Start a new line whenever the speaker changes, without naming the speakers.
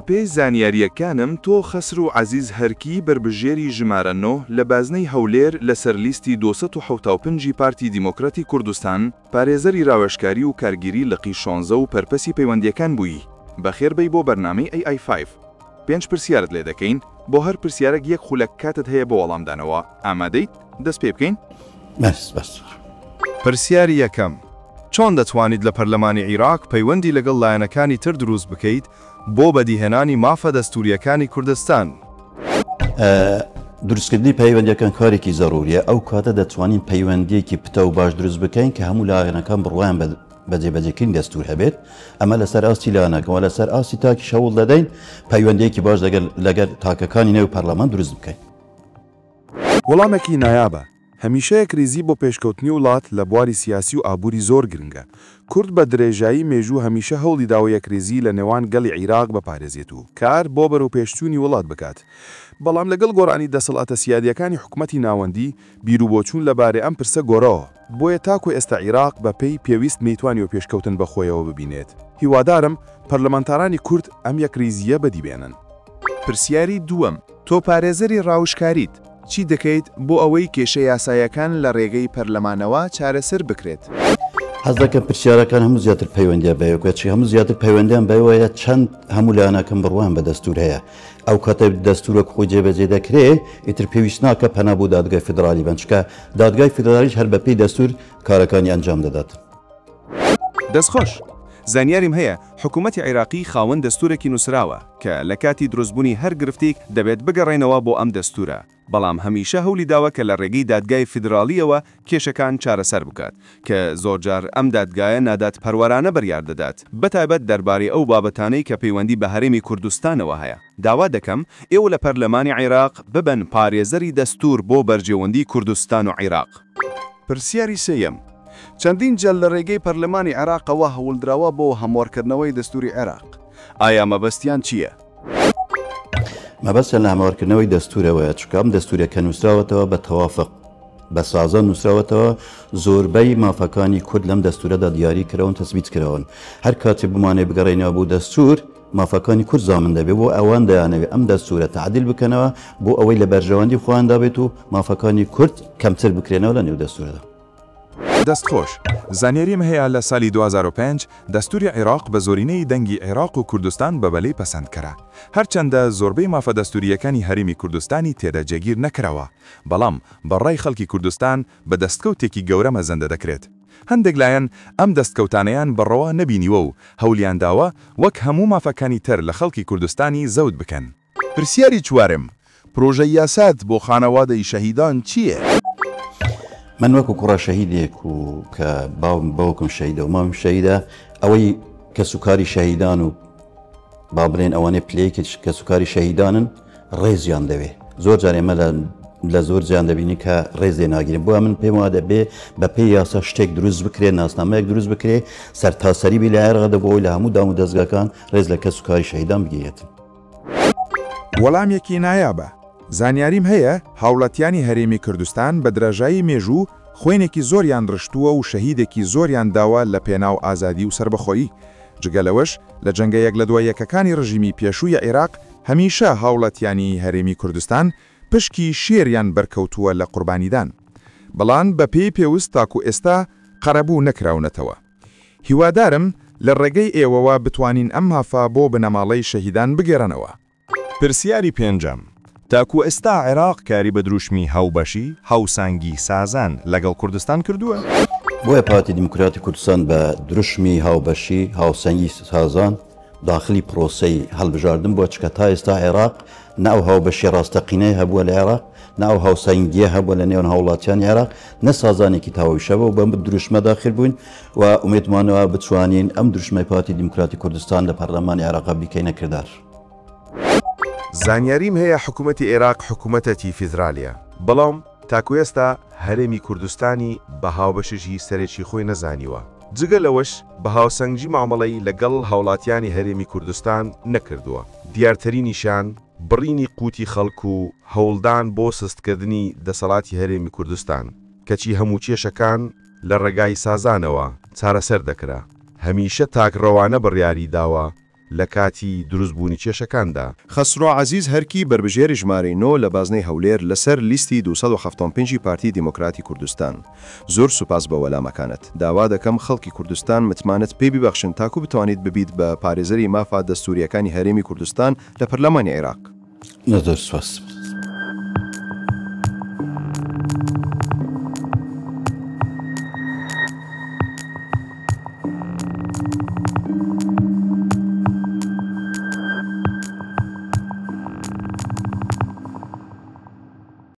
بەپێی زانیاریەکانم تۆ خەسر و عەزیز هەرکی بربژێری ژمارە 9 لە بازنەی هەولێر لەسەر لیستی 275 پارتی دیموکراتی کوردستان پارێزەری ڕاوێژکاری و کارگیری لقی 16 و پەرپەسی پەیوەندیەکان بووی. بەخێربەی بۆ بەرنامەی AI5. 5 پرسیارت لێ دەکەین، بۆ هەر پرسیارێک یەک خولەک کاتت هەیە بۆ وەڵامدانەوە. ئامادەیت؟ دەست پێ بکەین؟
بەس.
پرسیاری یەکەم. چۆن دەتوانیت لە پەرلەمانی عێراق پەیوەندی لەگەڵ لایەنەکانی تر دروست بکەیت بۆ بەدیهێنانی مافە دەستوریەکانی کوردستان؟
دروستکردنی پەیوەندیەکان کارێکی زەڕوریە. ئەو کاتە دەتوانین پەیوەندیەکی پتە و باش دروست بکەین کە هەموو لایەنەکان بڕوایان بەجێبەجێکردنی دەستور هەبێت. ئەمە لەسەر ئاستی لایەنەکەەوە لەسەر ئاستی تاکی شەوڵ دەدەین پەیوەندیەکی باش لەگەر تاکەکانی نێو پەرلەمان دروست بکەین.
وەڵامێکی نایابە. هەمیشەیەک ریزی بۆ پێشکەوتنی وڵات لە بواری سیاسی و ئابووری زۆر گرنگە. کورد بە درێژایی مێژوو هەمیشە هەوڵی داوە یەکریزی لە نێوان گەڵی عێراق بەپارێزێت و کار بۆ بەرەوپێشچوونی وڵات بکات. بەڵام لەگەڵ گۆڕانی دەسەڵاتە سیادیەکانی حکومەتی ناوەندی بیرروبۆچوون لەبارەی ئەم پرسە گۆڕەوە. بۆیە تاکو ئێستا عێراق بەپێی پێویست میتوانی و پێشکەوتن بەخۆیەوە ببینێت. هیوادارم پەرلەمانتارانی کورد ئەم یەکریزیە بەدیبێنن.
پرسیاری دووەم. تۆ پارێزەری ڕاوژکاریت. چی دەکەیت بۆ ئەوەی کێشە یاسایەکان لە ڕێگەی پەرلەمانەوە چارەسەر بکرێت؟
حەز دەکەم پرسیارەکان هەموو زیاتر پەیوەندیە بەیەکێتی هەموو زیاتر پەیوەندیان بەوەیە چەند هەموو لایەنەکەم بڕوان بە دەستور هەیە. ئەو کاتە دەستورە خۆی جێبەجێ دەکرێت ئیتر پێویست ناکە پەنا بۆ دادگای فیدرالی بن، چکە دادگای فیدرالیش هەر بەپێی دەستور کارەکانی ئەنجام دەدات.
دەستخۆش. زانیاریم هەیە حکوومەتی عێراقی خاوەن دەستورێکی نووسراوە کە لە کاتی دروستبوونی هەر گرفتێک دەبێت بگەڕێنەوە بۆ ئەم دەستورە. بەڵام هەمیشە هەولی داوە کە لە ڕێگەی دادگای فیدرالیەوە کێشەکان چارەسەر بکات کە زۆرجار ئەم دادگایە نادات پەروەرانە بەریار دەدات بەتایبەت دەربارەی ئەو بابەتانەی کە پەیوەندی بە هەرێمی کوردستانەوە هەیە. داوا دەکەم ئێوە لە پەرلەمانی عێراق ببن پارێزەری دەستور بۆ بەرجێوەندی کوردستان و عێراق.
پرسیاری سێیەم. چەندین جەل لە ڕێگەی پەرلەمانی عێراقەوە هەوڵدراوە بۆ هەموارکردنەوەی دەستوری عێراق. ئایا مەبەستیان چییە؟
مەبەستە لە هەموارکردنەوەی دەستورەوەیە، چکە ئەم دەستورێکە نووسراوەتەوە بە تەوافق بە سازان نووسراوەتەوە زۆربەی مافەکانی کورد لەم دەستورەدا دیاری کراون تەسبیت کراون. هەر کاتێ بمانێ بگەڕێنەوە بۆ دەستور مافەکانی کورد زامن دەبێت بۆ ئەوان دەیانەوێت ئەم دەستورە تعدیل بکەنەوە بۆ ئەوەی لە بەرژەوەندی خۆیان دابێت و مافەکانی کورد کەمتر بکرێنەوە لە نێو دەستورەدا.
دەستخۆش. زانیاریم هەیە لە ساڵی 2005 دەستوری عێراق بە زۆرینەی دەنگی عێراق و کوردستان بەبەلەی پەسەندکرا. هەرچەندە زۆربەی مافە دەستوریەکانی هەرێمی کوردستانی تێدا جێگیر نەکراوە، بەڵام بەڕای خەڵکی کوردستان بە دەستکەوتێکی گەورە مەزەندە دەکرێت. هەندێک لایەن ئەم دەستکەوتانەیان بەڕەوە نەبینیوە و هەولیان داوە وەک هەموو مافەکانی تر لە خەڵکی کوردستانی زەوت بکەن.
پرسیاری چوارم. پرۆژە یاسات بۆ خانەوادەی شەهیدان چییە؟
من وەکو کوڕە شەهیدێک و کە باوم باوکم شەهیدە و مامم شەهیدە، ئەوەی کە سوکاری شەهیدان و با بڵێن ئەوانەی پلەیەکی کە سوکاری شەهیدانن ڕێزیان دەوێت. زۆر جار ئێمە لە زۆر جیان دەبینی کە ڕێزێ ناگیرن. بۆ من پێم وا دەبێ بە پێی یاسا شتێک دروست بکرێت، ناسنامەیەک دروست بکرێت سەرتاسەری بی لە عێراقدا بۆ ئەوی لە هەموو دام و دەستگاکان ڕێز لە کە سوکاری شەهیدان بگیرێت.
وەڵامێکی نایابە. زانیاریم هەیە هاوڵاتیانی هەرێمی کوردستان بە درێژایی مێژوو خوێنێکی زۆریان ڕشتووە و شەهیدێکی زۆریان داوە لە پێناو ئازادی و سربەخۆیی. جگەلەوەش لە جەنگە یەک لە دوای یەکەکانی ڕژیمی پێشووی عێراق هەمیشە هاوڵاتیانی هەرێمی کوردستان پشکی شێریان بەرکەوتووە لە قوربانیدان. بەڵام بە پێی پێویست تاکو ئێستا قەرەبوو نەکراونەتەوە. هیوادارم لە ڕێگەی ئێوەوە بتوانین ئەم مافە بۆ بنەماڵەی شەهیدان بگێڕنەوە.
پرسیاری پێنجەم. تاکو ئێستا عێراق کاری بە دروشمی هاوبەشی هاوسانگی سازان لەگەڵ کوردستان کردووە؟
بۆیە پارتی دیموکراتی کوردستان بە دروشمی هاوبەشی هاوسەنگی سازان داخلی پرۆسەی هەڵبژاردن بۆ چکە تا ئێستا عێراق ناو هاوبەشی ڕاستەقینەی هەبووە لە عێراق، ناو هاوسەنگیە هەبووە لە نێوان هاوڵاتیانی عێراق، نە سازانێکی تاوەیشەوە و بەم دروشمە داخل بووین و ئومێدمانەوە بتوانین ئەم دروشمەی پارتی دیموکراتی کوردستان لە پەرلەمانی عێراق بیکەینە کردار.
زانیاریم هەیە حکوومەتی عێراق حکوومەتەتی فیدرالیە، بەڵام تاکو ئێستا هەرێمی کوردستانی بە هاوبەشێکی سەرێکی خۆی نەزانیوە. جگە لەوەش بە هاوسەنگی مامەڵەی لەگەڵ هاوڵاتیانی هەرێمی کوردستان نەکردووە. دیارترینیشان بڕینی قوتی خەڵک و هەوڵدان بۆ سستکردنی دەسەڵاتی هەرێمی کوردستان، کەچی هەموو کێشەکان لە ڕێگای سازانەوە چارەسەر دەکرا. هەمیشە تاکڕەوانە بڕیاری داوە لە کاتی دروستبوونی کێشەکاندا.
خەسرۆ عەزیز هەرکی بربژێری ژمارەی 9 لە بازنەی هەولێر لەسەر لیستی 275 پارتی دیموکراتی کوردستان. زۆر سوپاس بە وەلامەکانت. داوا دەکەم خەڵکی کوردستان متمانەت پێی ببەخشن تاکو بتوانیت ببیت بە پارێزەری مافا دەستوریەکانی هەرێمی کوردستان لە پەرلەمانی عێراق.
زۆر سوپاس.